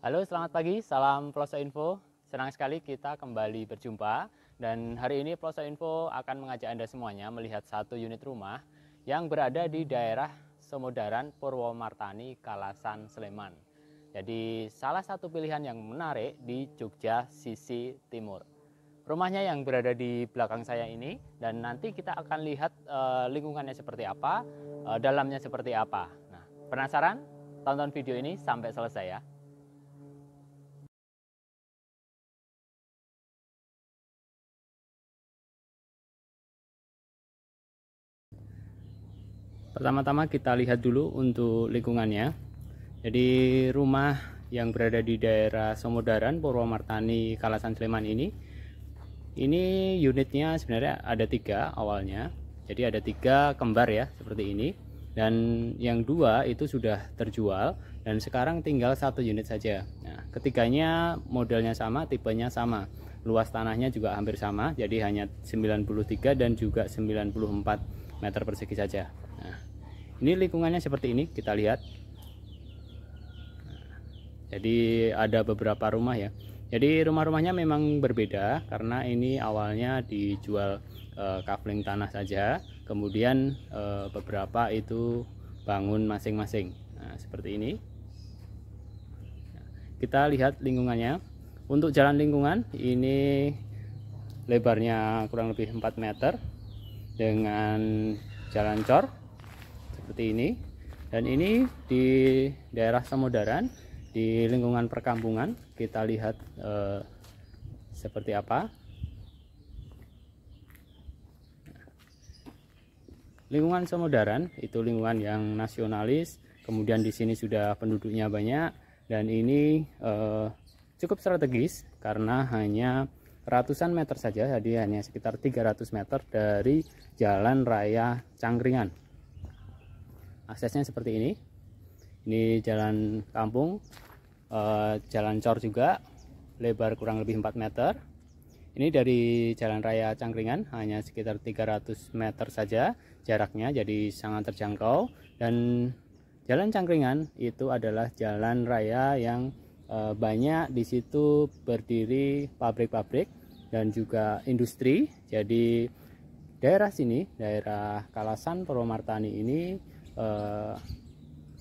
Halo, selamat pagi. Salam Ploso Info. Senang sekali kita kembali berjumpa. Dan hari ini Ploso Info akan mengajak Anda semuanya melihat satu unit rumah yang berada di daerah Somodaran, Purwomartani, Kalasan, Sleman. Jadi salah satu pilihan yang menarik di Jogja sisi timur. Rumahnya yang berada di belakang saya ini, dan nanti kita akan lihat lingkungannya seperti apa, dalamnya seperti apa. Nah, penasaran? Tonton video ini sampai selesai ya. Pertama-tama kita lihat dulu untuk lingkungannya. Jadi rumah yang berada di daerah Somodaran, Purwomartani, Kalasan, Sleman ini unitnya sebenarnya ada 3 awalnya. Jadi ada 3 kembar ya, seperti ini. Dan yang 2 itu sudah terjual dan sekarang tinggal 1 unit saja. Nah, ketiganya modelnya sama, tipenya sama. Luas tanahnya juga hampir sama, jadi hanya 93 dan juga 94 meter persegi saja. Nah, ini lingkungannya seperti ini, kita lihat. Jadi ada beberapa rumah ya. Jadi rumah-rumahnya memang berbeda karena ini awalnya dijual kafling tanah saja, kemudian beberapa itu bangun masing-masing. Nah, seperti ini. Kita lihat lingkungannya. Untuk jalan lingkungan ini lebarnya kurang lebih 4 meter dengan jalan cor seperti ini. Dan ini di daerah Samodaran, di lingkungan perkampungan. Kita lihat seperti apa. Lingkungan Samodaran itu lingkungan yang nasionalis, kemudian di sini sudah penduduknya banyak, dan ini cukup strategis karena hanya ratusan meter saja, jadi hanya sekitar 300 meter dari jalan raya Cangkringan. Aksesnya seperti ini. Ini jalan kampung, jalan cor juga, lebar kurang lebih 4 meter. Ini dari jalan raya Cangkringan hanya sekitar 300 meter saja jaraknya, jadi sangat terjangkau. Dan jalan Cangkringan itu adalah jalan raya yang banyak di situ berdiri pabrik-pabrik dan juga industri. Jadi daerah sini, daerah Kalasan, Purwomartani ini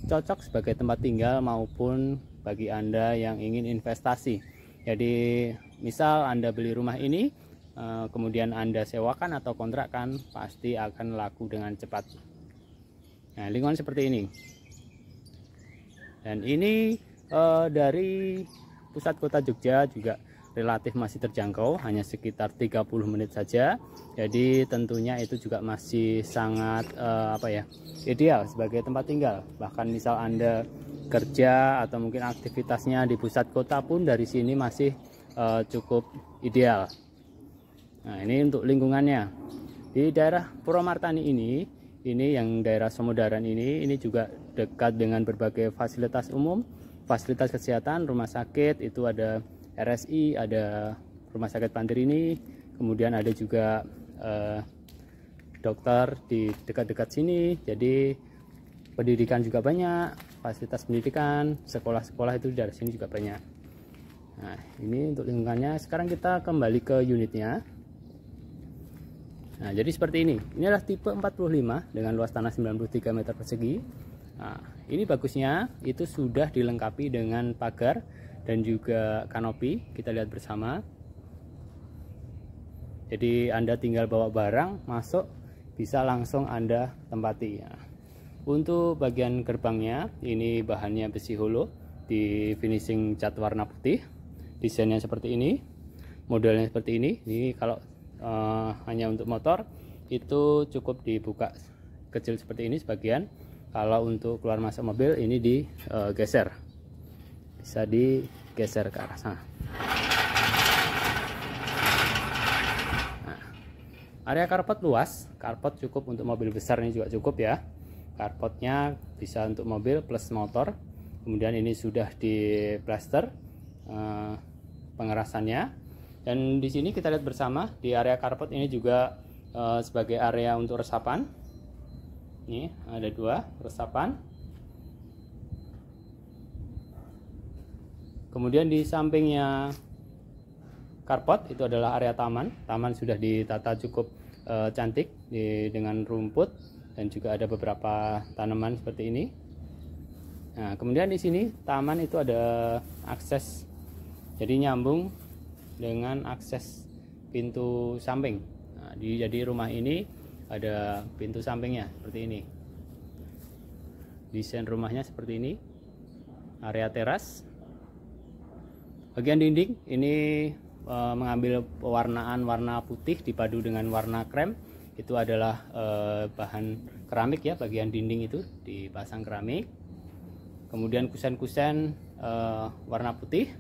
cocok sebagai tempat tinggal maupun bagi Anda yang ingin investasi. Jadi misal Anda beli rumah ini, kemudian Anda sewakan atau kontrakkan, pasti akan laku dengan cepat. Nah, lingkungan seperti ini. Dan ini dari pusat kota Jogja juga relatif masih terjangkau, hanya sekitar 30 menit saja. Jadi tentunya itu juga masih sangat ideal sebagai tempat tinggal. Bahkan misal Anda kerja atau mungkin aktivitasnya di pusat kota pun dari sini masih cukup ideal. Nah, ini untuk lingkungannya. Di daerah Purwomartani ini yang daerah Somodaran ini juga dekat dengan berbagai fasilitas umum, fasilitas kesehatan, rumah sakit, itu ada RSI, ada Rumah Sakit Pantirini, kemudian ada juga dokter di dekat-dekat sini. Jadi pendidikan juga banyak, fasilitas pendidikan, sekolah-sekolah itu dari sini juga banyak. Nah, ini untuk lingkungannya. Sekarang kita kembali ke unitnya. Nah, jadi seperti ini. Ini adalah tipe 45 dengan luas tanah 93 meter persegi. Nah, ini bagusnya itu sudah dilengkapi dengan pagar dan juga kanopi. Kita lihat bersama. Jadi Anda tinggal bawa barang masuk, bisa langsung Anda tempati. Nah, untuk bagian gerbangnya ini bahannya besi holo, di finishing cat warna putih. Desainnya seperti ini, modelnya seperti ini. Ini kalau hanya untuk motor itu cukup dibuka kecil seperti ini sebagian. Kalau untuk keluar masuk mobil ini digeser, bisa digeser ke arah sana. Nah, area carport luas, carport cukup untuk mobil besar, ini juga cukup ya. Carportnya bisa untuk mobil plus motor. Kemudian ini sudah di plaster pengerasannya. Dan di sini kita lihat bersama di area carport ini juga sebagai area untuk resapan. Ini ada 2 resapan. Kemudian di sampingnya carport itu adalah area taman. Taman sudah ditata cukup cantik dengan rumput dan juga ada beberapa tanaman seperti ini. Nah, kemudian di sini taman itu ada akses, jadi nyambung dengan akses pintu samping. Nah, jadi rumah ini ada pintu sampingnya seperti ini. Desain rumahnya seperti ini. Area teras. Bagian dinding ini mengambil pewarnaan warna putih dipadu dengan warna krem. Itu adalah bahan keramik ya, bagian dinding itu dipasang keramik. Kemudian kusen-kusen warna putih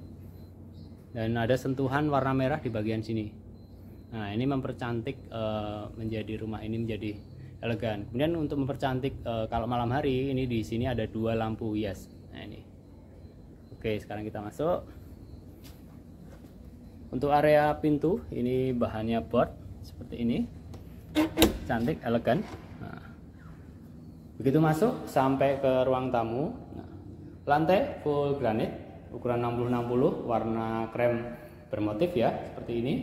dan ada sentuhan warna merah di bagian sini. Nah, ini mempercantik menjadi rumah ini menjadi elegan. Kemudian untuk mempercantik kalau malam hari ini di sini ada 2 lampu hias. Nah, ini. Oke, sekarang kita masuk. Untuk area pintu ini bahannya board seperti ini. Cantik, elegan. Nah, begitu masuk sampai ke ruang tamu. Nah, lantai full granit ukuran 60-60 warna krem bermotif ya, seperti ini.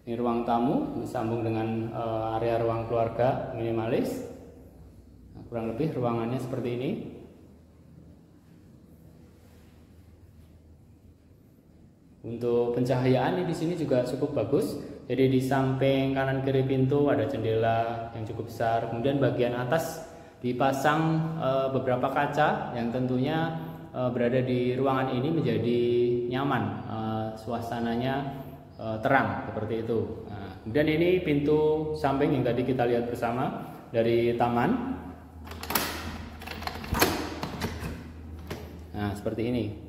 Ini ruang tamu disambung dengan area ruang keluarga minimalis. Nah, kurang lebih ruangannya seperti ini. Untuk pencahayaan di sini juga cukup bagus. Jadi di samping kanan kiri pintu ada jendela yang cukup besar. Kemudian bagian atas dipasang beberapa kaca yang tentunya berada di ruangan ini menjadi nyaman, suasananya terang seperti itu. Nah, kemudian ini pintu samping yang tadi kita lihat bersama dari taman. Nah, seperti ini.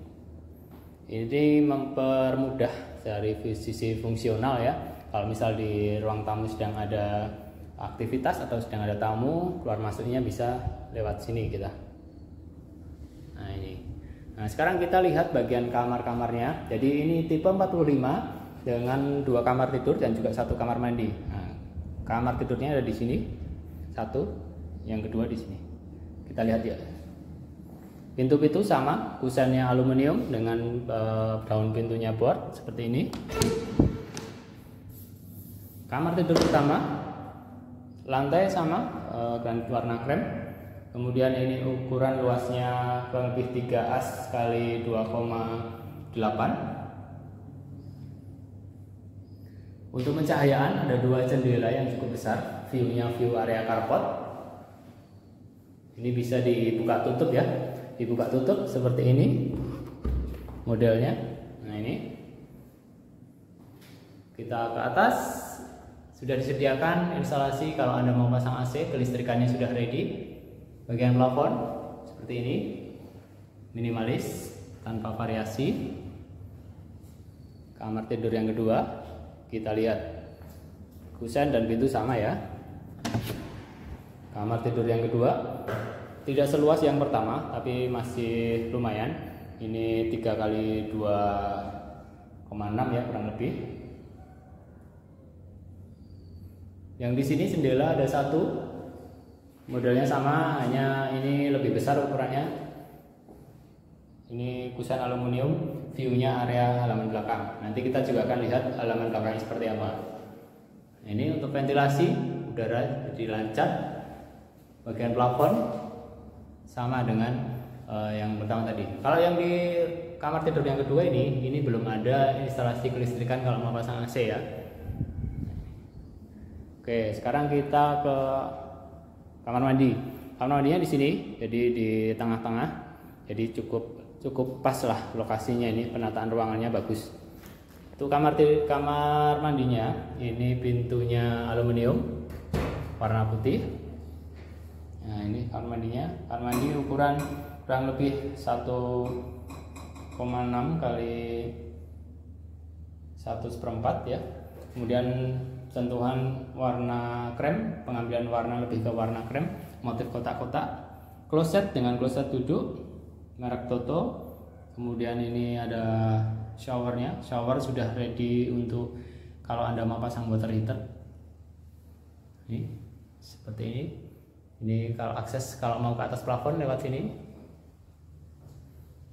Ini mempermudah dari sisi fungsional ya. Kalau misal di ruang tamu sedang ada aktivitas atau sedang ada tamu, keluar masuknya bisa lewat sini kita. Nah, ini. Nah, sekarang kita lihat bagian kamar-kamarnya. Jadi ini tipe 45 dengan 2 kamar tidur dan juga 1 kamar mandi. Nah, kamar tidurnya ada di sini. 1, yang kedua di sini. Kita lihat ya. Pintu-pintu sama, kusennya aluminium dengan daun pintunya board seperti ini. Kamar tidur pertama, lantai sama, granit warna krem. Kemudian ini ukuran luasnya kurang lebih 3 as kali 2,8. Untuk pencahayaan ada 2 jendela yang cukup besar, view-nya view area carport. Ini bisa dibuka tutup ya. Dibuka tutup seperti ini modelnya. Nah, ini kita ke atas sudah disediakan instalasi. Kalau Anda mau pasang AC, kelistrikannya sudah ready. Bagian plafon seperti ini, minimalis tanpa variasi. Kamar tidur yang kedua, kita lihat kusen dan pintu sama ya. Kamar tidur yang kedua tidak seluas yang pertama, tapi masih lumayan. Ini 3 kali 2,6 ya kurang lebih. Yang di sini jendela ada 1, modelnya sama, hanya ini lebih besar ukurannya. Ini kusen aluminium, view-nya area halaman belakang. Nanti kita juga akan lihat halaman belakangnya seperti apa. Ini untuk ventilasi udara jadi lancar. Bagian plafon sama dengan yang pertama tadi. Kalau yang di kamar tidur yang kedua ini belum ada instalasi kelistrikan kalau mau pasang AC ya. Oke, sekarang kita ke kamar mandi. Kamar mandinya di sini, jadi di tengah-tengah. Jadi cukup pas lah lokasinya, ini penataan ruangannya bagus. Untuk kamar mandinya, ini pintunya aluminium warna putih. Nah, ini kamar mandinya. Kamar mandi ukuran kurang lebih 1,6 kali 1/4 ya. Kemudian sentuhan warna krem, pengambilan warna lebih ke warna krem, motif kotak-kotak. Kloset dengan kloset duduk merek Toto. Kemudian ini ada showernya. Shower sudah ready untuk kalau Anda mau pasang water heater. Ini seperti ini. Ini kalau akses kalau mau ke atas plafon lewat sini.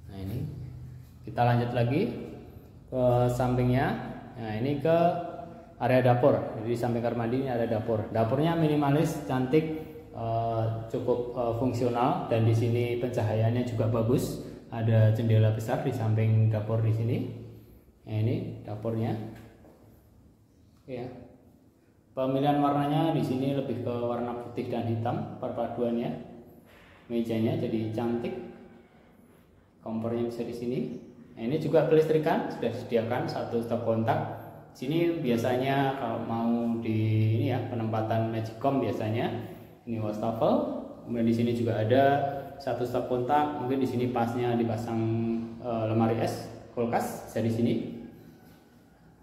Nah, ini Kita lanjut lagi ke sampingnya. Nah, ini ke area dapur. Jadi di samping kamar mandi ini ada dapur. Dapurnya minimalis, cantik, cukup fungsional, dan di sini pencahayaannya juga bagus. Ada jendela besar di samping dapur di sini. Nah, ini dapurnya. Ya. Pemilihan warnanya di sini lebih ke warna putih dan hitam perpaduannya. Mejanya jadi cantik. Kompornya bisa di sini. Nah, ini juga kelistrikan sudah disediakan satu stop kontak. Sini biasanya kalau mau di ini ya, penempatan Magicom biasanya ini wastafel. Kemudian di sini juga ada satu stop kontak. Mungkin di sini pasnya dipasang lemari es, kulkas bisa di sini.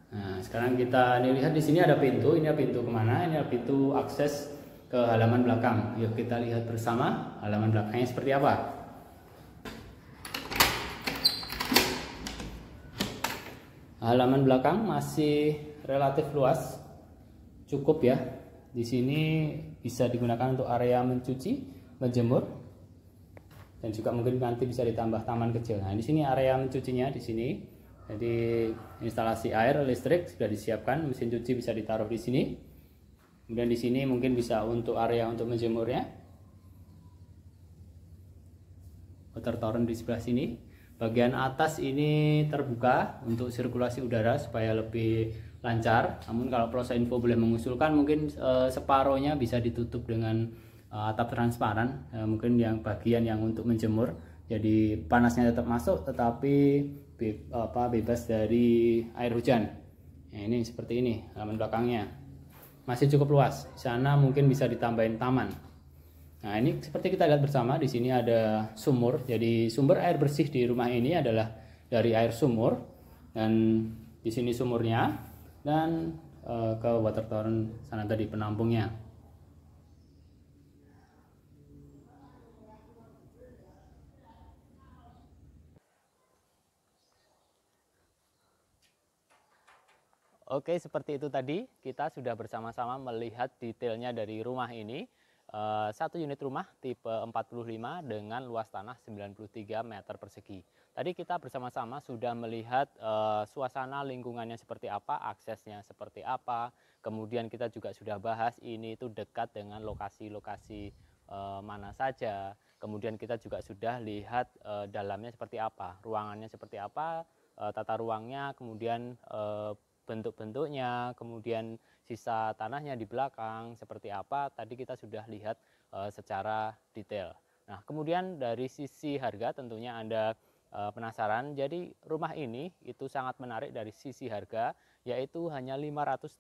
Nah, sekarang kita lihat di sini ada pintu. Ini pintu kemana? Ini pintu akses ke halaman belakang. Yuk kita lihat bersama halaman belakangnya seperti apa. Halaman belakang masih relatif luas, cukup ya. Di sini bisa digunakan untuk area mencuci, menjemur, dan juga mungkin nanti bisa ditambah taman kecil. Nah, di sini area mencucinya di sini. Jadi instalasi air, listrik sudah disiapkan, mesin cuci bisa ditaruh di sini. Kemudian di sini mungkin bisa untuk area untuk menjemurnya. Water tower di sebelah sini. Bagian atas ini terbuka untuk sirkulasi udara supaya lebih lancar. Namun kalau Plosa Info boleh mengusulkan mungkin separohnya bisa ditutup dengan atap transparan, mungkin yang bagian yang untuk menjemur. Jadi panasnya tetap masuk tetapi bebas dari air hujan. Nah, ini seperti ini halaman belakangnya. Masih cukup luas. Di sana mungkin bisa ditambahin taman. Nah, ini seperti kita lihat bersama, di sini ada sumur. Jadi sumber air bersih di rumah ini adalah dari air sumur, dan di sini sumurnya, dan ke water tower sana tadi penampungnya. Oke, seperti itu tadi kita sudah bersama-sama melihat detailnya dari rumah ini. Satu unit rumah tipe 45 dengan luas tanah 93 meter persegi. Tadi kita bersama-sama sudah melihat suasana lingkungannya seperti apa, aksesnya seperti apa. Kemudian kita juga sudah bahas ini itu dekat dengan lokasi-lokasi mana saja. Kemudian kita juga sudah lihat dalamnya seperti apa, ruangannya seperti apa, tata ruangnya, kemudian bentuk-bentuknya, kemudian sisa tanahnya di belakang seperti apa, tadi kita sudah lihat secara detail. Nah, kemudian dari sisi harga tentunya Anda penasaran. Jadi rumah ini itu sangat menarik dari sisi harga, yaitu hanya 535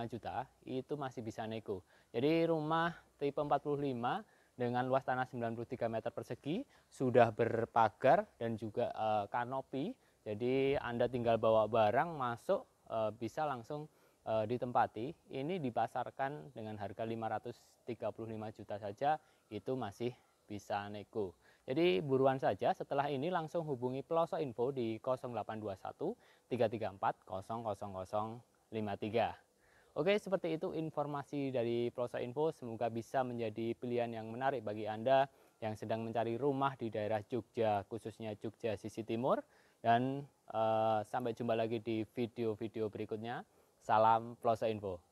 juta, itu masih bisa nego. Jadi rumah tipe 45 dengan luas tanah 93 meter persegi, sudah berpagar dan juga kanopi. Jadi Anda tinggal bawa barang masuk, bisa langsung ditempati. Ini dipasarkan dengan harga 535 juta saja, itu masih bisa nego. Jadi buruan saja, setelah ini langsung hubungi Plosa Info di 0821 334 00053. Oke, seperti itu informasi dari Plosa Info. Semoga bisa menjadi pilihan yang menarik bagi Anda yang sedang mencari rumah di daerah Jogja, khususnya Jogja sisi timur. Dan sampai jumpa lagi di video-video berikutnya. Salam Plosa Info.